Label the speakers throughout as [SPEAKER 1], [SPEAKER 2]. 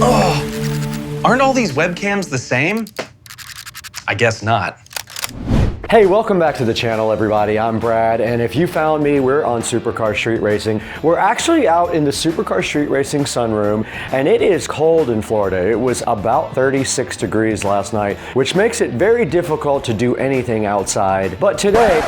[SPEAKER 1] Oh, aren't all these webcams the same? I guess not.
[SPEAKER 2] Hey, welcome back to the channel, everybody. I'm Brad, and if you found me, we're on Supercar Street Racing. We're actually out in the Supercar Street Racing sunroom, and it is cold in Florida. It was about 36 degrees last night, which makes it very difficult to do anything outside. But today,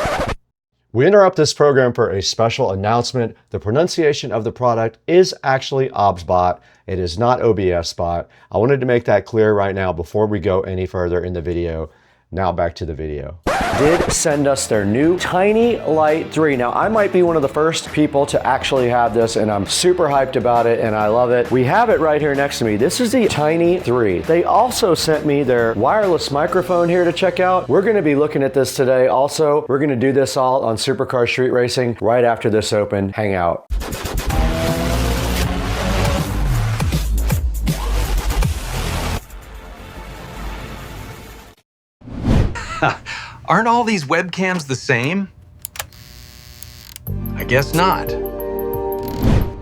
[SPEAKER 2] we interrupt this program for a special announcement. The pronunciation of the product is actually OBSBOT. It is not OBSBOT. I wanted to make that clear right now before we go any further in the video. Now back to the video. Did send us their new Tiny Light 3. Now I might be one of the first people to actually have this, and I'm super hyped about it and I love it. We have it right here next to me. This is the Tiny 3. They also sent me their wireless microphone here to check out. We're gonna be looking at this today. Also, we're gonna do this all on Supercar Street Racing right after this open hangout.
[SPEAKER 1] Aren't all these webcams the same? I guess not.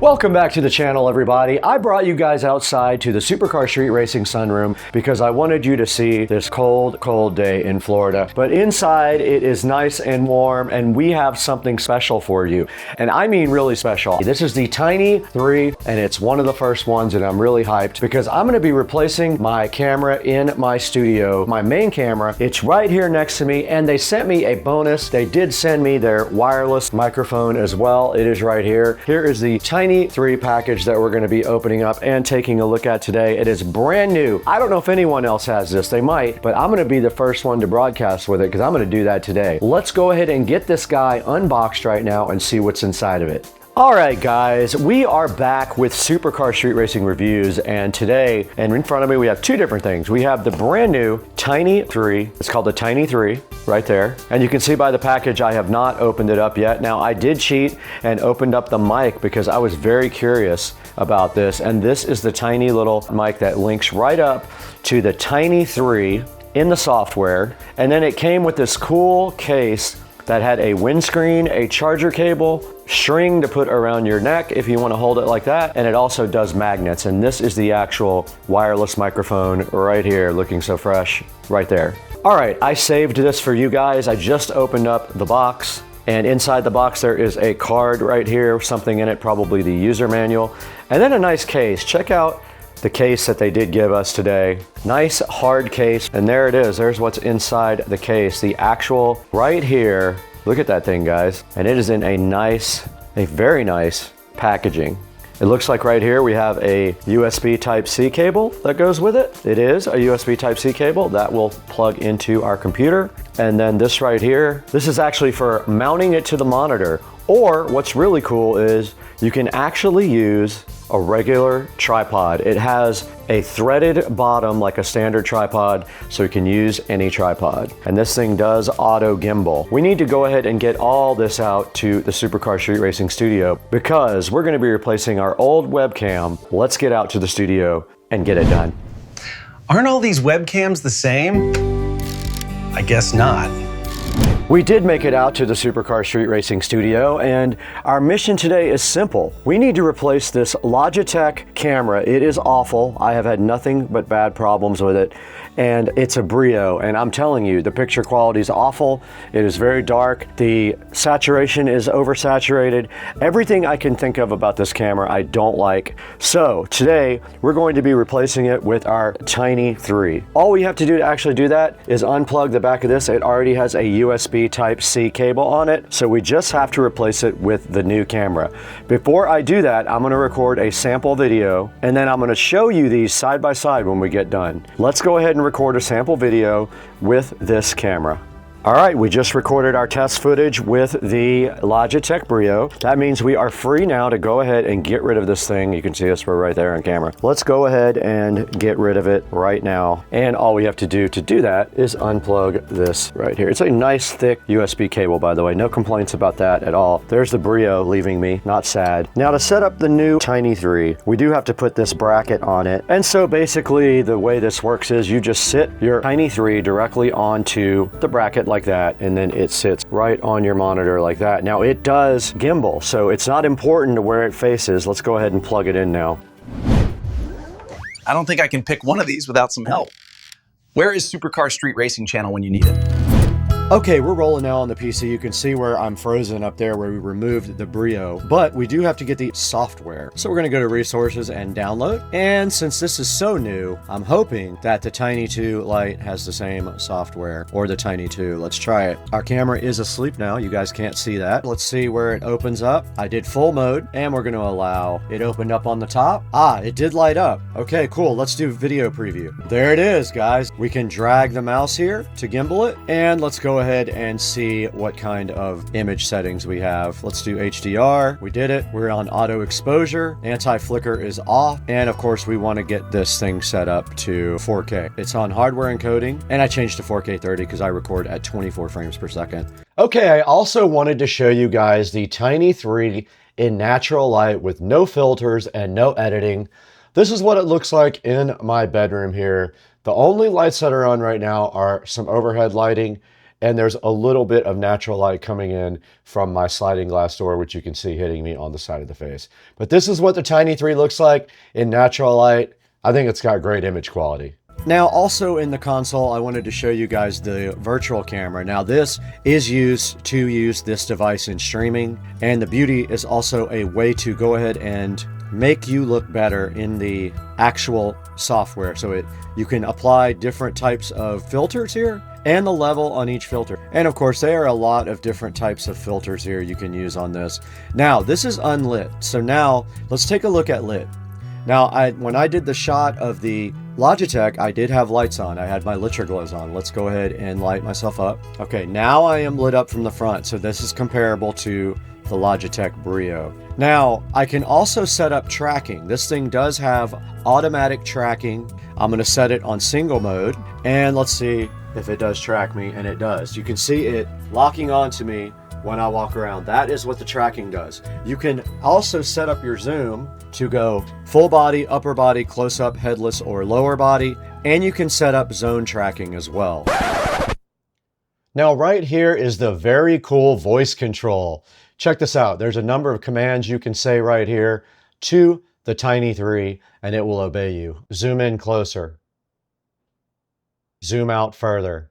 [SPEAKER 2] Welcome back to the channel, everybody. I brought you guys outside to the Supercar Street Racing sunroom because I wanted you to see this cold, cold day in Florida. But inside, it is nice and warm, and we have something special for you. And I mean really special. This is the Tiny 3, and it's one of the first ones, and I'm really hyped because I'm gonna be replacing my camera in my studio, my main camera. It's right here next to me, and they sent me a bonus. They did send me their wireless microphone as well. It is right here. Here is the Tiny 3 package that we're going to be opening up and taking a look at today. It is brand new. I don't know if anyone else has this. They might, but I'm going to be the first one to broadcast with it because I'm going to do that today. Let's go ahead and get this guy unboxed right now and see what's inside of it. All right, guys, we are back with Supercar Street Racing reviews, and today, and in front of me, we have two different things. We have the brand new Tiny 3. It's called the Tiny 3 right there. And you can see by the package, I have not opened it up yet. Now, I did cheat and opened up the mic because I was very curious about this. And this is the tiny little mic that links right up to the Tiny 3 in the software. And then it came with this cool case that had a windscreen, a charger cable, string to put around your neck if you want to hold it like that, and it also does magnets. And this is the actual wireless microphone right here, looking so fresh right there. All right, I saved this for you guys. I just opened up the box, and inside the box there is a card right here, something in it, probably the user manual, and then a nice case. Check out the case that they did give us today. Nice hard case, and there it is. There's what's inside the case. The actual right here. Look at that thing, guys. And it is in a very nice packaging. It looks like right here we have a USB Type-C cable that goes with it. It is a USB Type-C cable that will plug into our computer. And then this right here, this is actually for mounting it to the monitor. Or what's really cool is you can actually use a regular tripod. It has a threaded bottom like a standard tripod, so you can use any tripod. And this thing does auto gimbal. We need to go ahead and get all this out to the Supercar Street Racing studio because we're gonna be replacing our old webcam. Let's get out to the studio and get it done.
[SPEAKER 1] Aren't all these webcams the same? I guess not.
[SPEAKER 2] We did make it out to the Supercar Street Racing studio, and our mission today is simple. We need to replace this Logitech camera. It is awful. I have had nothing but bad problems with it, and it's a Brio, and I'm telling you, the picture quality is awful. It is very dark. The saturation is oversaturated. Everything I can think of about this camera, I don't like. So today, we're going to be replacing it with our Tiny 3. All we have to do to actually do that is unplug the back of this. It already has a USB Type-C cable on it, so we just have to replace it with the new camera. Before I do that, I'm going to record a sample video, and then I'm going to show you these side by side when we get done. Let's go ahead and record a sample video with this camera. All right, we just recorded our test footage with the Logitech Brio. That means we are free now to go ahead and get rid of this thing. You can see us, we're right there on camera. Let's go ahead and get rid of it right now. And all we have to do that is unplug this right here. It's a nice thick USB cable, by the way. No complaints about that at all. There's the Brio leaving me, not sad. Now to set up the new Tiny 3, we do have to put this bracket on it. And so basically the way this works is you just sit your Tiny 3 directly onto the bracket like that, and then it sits right on your monitor like that. Now it does gimbal, so it's not important to where it faces. Let's go ahead and plug it in now.
[SPEAKER 3] I don't think I can pick one of these without some help. Where is Supercar Street Racing Channel when you need it?
[SPEAKER 2] Okay, we're rolling now on the PC. You can see where I'm frozen up there where we removed the Brio, but we do have to get the software. So we're gonna go to resources and download. And since this is so new, I'm hoping that the Tiny 2 Lite has the same software, or the Tiny 2. Let's try it. Our camera is asleep now. You guys can't see that. Let's see where it opens up. I did full mode, and we're gonna allow it opened up on the top. Ah, it did light up. Okay, cool. Let's do video preview. There it is, guys. We can drag the mouse here to gimbal it, and let's go ahead and see what kind of image settings we have. Let's do HDR. We did it. We're on auto exposure. Anti-flicker is off. And of course, we want to get this thing set up to 4K. It's on hardware encoding, and I changed to 4K 30 because I record at 24 frames per second. Okay, I also wanted to show you guys the Tiny 3 in natural light with no filters and no editing. This is what it looks like in my bedroom here. The only lights that are on right now are some overhead lighting, and there's a little bit of natural light coming in from my sliding glass door, which you can see hitting me on the side of the face. But this is what the Tiny 3 looks like in natural light. I think it's got great image quality. Now, also in the console, I wanted to show you guys the virtual camera. Now, this is used to use this device in streaming, and the beauty is also a way to go ahead and make you look better in the actual software. So you can apply different types of filters here, and the level on each filter. And of course, there are a lot of different types of filters here you can use on this. Now, this is unlit. So now let's take a look at lit. Now, when I did the shot of the Logitech, I did have lights on. I had my Litcher glows on. Let's go ahead and light myself up. Okay, now I am lit up from the front. So this is comparable to the Logitech Brio. Now, I can also set up tracking. This thing does have automatic tracking. I'm gonna set it on single mode, and let's see if it does track me, and it does. You can see it locking onto me when I walk around. That is what the tracking does. You can also set up your zoom to go full body, upper body, close up, headless, or lower body, and you can set up zone tracking as well. Now, right here is the very cool voice control. Check this out. There's a number of commands you can say right here to the Tiny 3, and it will obey you. Zoom in closer. Zoom out further.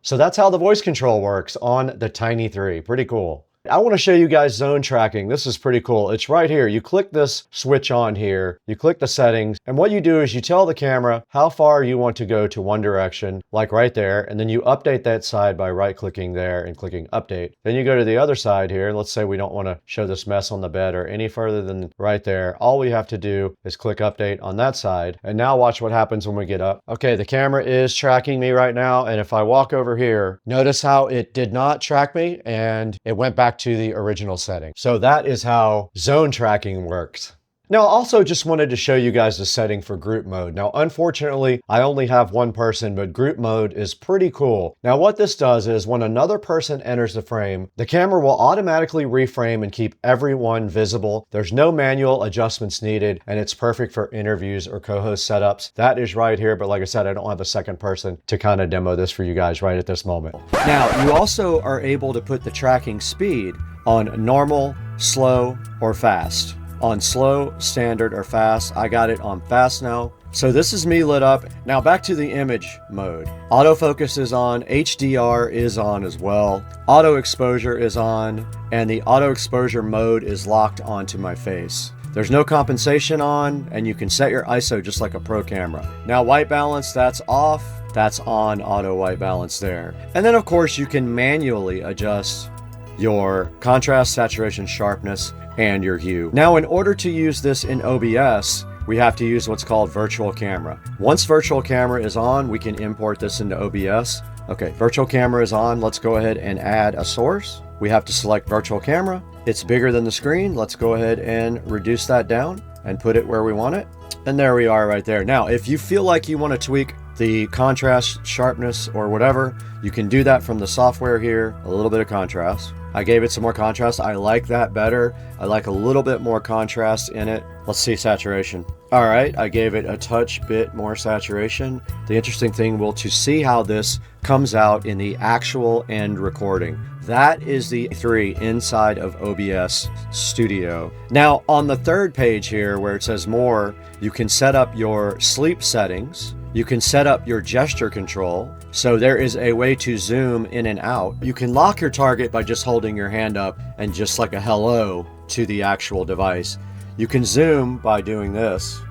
[SPEAKER 2] So that's how the voice control works on the Tiny 3. Pretty cool. I want to show you guys zone tracking. This is pretty cool. It's right here. You click this switch on here, you click the settings, and what you do is you tell the camera how far you want to go to one direction, like right there, and then you update that side by right-clicking there and clicking update. Then you go to the other side here, and let's say we don't want to show this mess on the bed or any further than right there. All we have to do is click update on that side, and now watch what happens when we get up. Okay, the camera is tracking me right now, and if I walk over here, notice how it did not track me, and it went back to the original setting. So that is how zone tracking works. Now, I also just wanted to show you guys the setting for group mode. Now, unfortunately, I only have one person, but group mode is pretty cool. Now, what this does is when another person enters the frame, the camera will automatically reframe and keep everyone visible. There's no manual adjustments needed, and it's perfect for interviews or co-host setups. That is right here, but like I said, I don't have a second person to kind of demo this for you guys right at this moment. Now, you also are able to put the tracking speed on normal, slow, or fast. On slow, standard, or fast. I got it on fast now. So this is me lit up. Now back to the image mode. Autofocus is on, HDR is on as well. Auto exposure is on, and the auto exposure mode is locked onto my face. There's no compensation on, and you can set your ISO just like a pro camera. Now white balance, that's off. That's on auto white balance there. And then of course you can manually adjust your contrast, saturation, sharpness, and your hue. Now, in order to use this in OBS, we have to use what's called virtual camera. Once virtual camera is on, we can import this into OBS. Okay, virtual camera is on. Let's go ahead and add a source. We have to select virtual camera. It's bigger than the screen. Let's go ahead and reduce that down and put it where we want it. And there we are right there. Now, if you feel like you want to tweak the contrast, sharpness, or whatever, you can do that from the software here. A little bit of contrast. I gave it some more contrast. I like that better. I like a little bit more contrast in it. Let's see saturation. All right, I gave it a touch bit more saturation. The interesting thing will to see how this comes out in the actual end recording. That is the 3 inside of OBS Studio. Now on the third page here where it says more, you can set up your sleep settings. You can set up your gesture control. So there is a way to zoom in and out. You can lock your target by just holding your hand up and just like a hello to the actual device. You can zoom by doing this.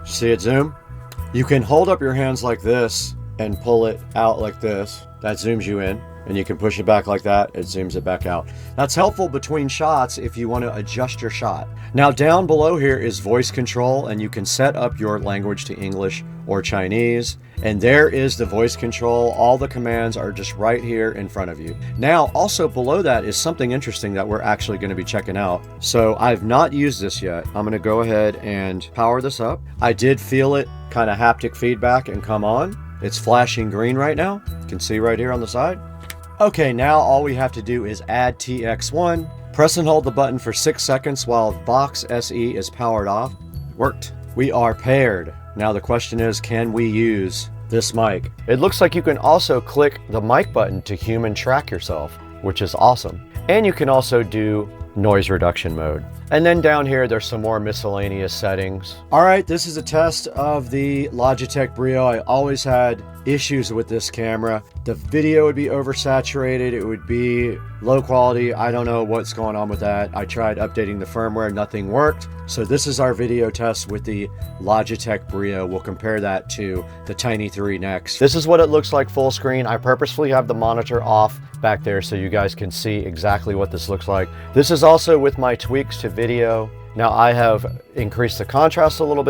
[SPEAKER 2] See it zoom? You can hold up your hands like this and pull it out like this. That zooms you in, and you can push it back like that. It zooms it back out. That's helpful between shots if you want to adjust your shot. Now down below here is voice control, and you can set up your language to English or Chinese. And there is the voice control. All the commands are just right here in front of you. Now, also below that is something interesting that we're actually going to be checking out. So I've not used this yet. I'm going to go ahead and power this up. I did feel it kind of haptic feedback and come on. It's flashing green right now. You can see right here on the side. Okay, now all we have to do is add TX1. Press and hold the button for 6 seconds while Vox SE is powered off. It worked. We are paired. Now the question is, can we use this mic? It looks like you can also click the mic button to human track yourself, which is awesome. And you can also do noise reduction mode. And then down here, there's some more miscellaneous settings. All right, this is a test of the Logitech Brio. I always had issues with this camera. The video would be oversaturated. It would be low quality. I don't know what's going on with that. I tried updating the firmware, nothing worked. So this is our video test with the Logitech Brio. We'll compare that to the Tiny 3 next. This is what it looks like full screen. I purposefully have the monitor off back there so you guys can see exactly what this looks like. This is also with my tweaks to video. Now I have increased the contrast a little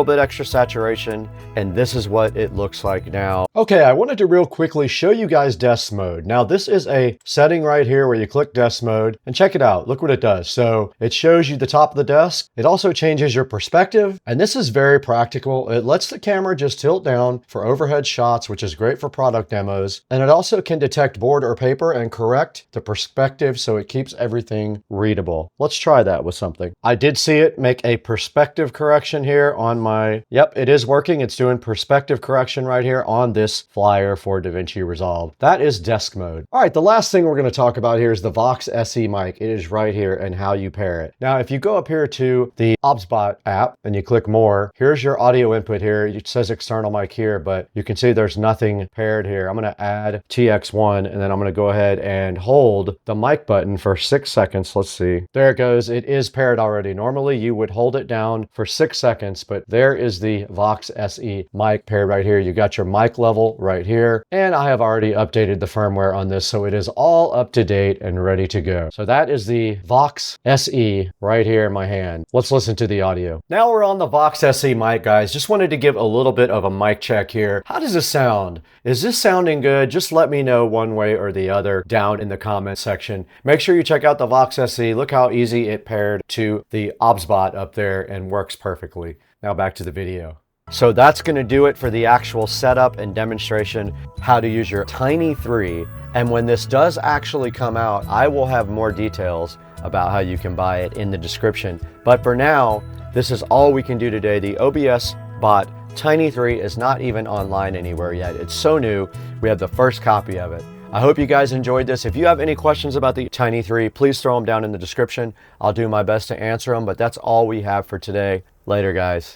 [SPEAKER 2] bit extra saturation, and this is what it looks like now. Okay, I wanted to real quickly show you guys desk mode. Now this is a setting right here where you click desk mode, and check it out. Look what it does. So it shows you the top of the desk. It also changes your perspective, and this is very practical. It lets the camera just tilt down for overhead shots, which is great for product demos. And it also can detect board or paper and correct the perspective so it keeps everything readable. Let's try that with something. I did see it make a perspective correction here on my, yep, it is working. It's doing perspective correction right here on this flyer for DaVinci Resolve. That is desk mode. All right, the last thing we're going to talk about here is the Vox SE Mic. It is right here and how you pair it. Now, if you go up here to the OBSBOT app and you click more, here's your audio input here. It says external mic here, but you can see there's nothing paired here. I'm going to add TX1, and then I'm going to go ahead and hold the mic button for 6 seconds. Let's see. There it goes. It is paired already. Normally you would hold it down for 6 seconds, but there is the Vox SE mic paired right here. You got your mic level right here, and I have already updated the firmware on this, so it is all up to date and ready to go. So that is the Vox SE right here in my hand. Let's listen to the audio. Now we're on the Vox SE mic, guys. Just wanted to give a little bit of a mic check here. How does this sound? Is this sounding good? Just let me know one way or the other down in the comment section. Make sure you check out the Vox SE. Look how easy it paired to the OBSBOT up there and works perfectly. Now back to the video. So that's going to do it for the actual setup and demonstration how to use your Tiny 3. And when this does actually come out, I will have more details about how you can buy it in the description. But for now, this is all we can do today. The OBSBot Tiny 3 is not even online anywhere yet. It's so new. We have the first copy of it. I hope you guys enjoyed this. If you have any questions about the Tiny 3, please throw them down in the description. I'll do my best to answer them, but that's all we have for today. Later, guys.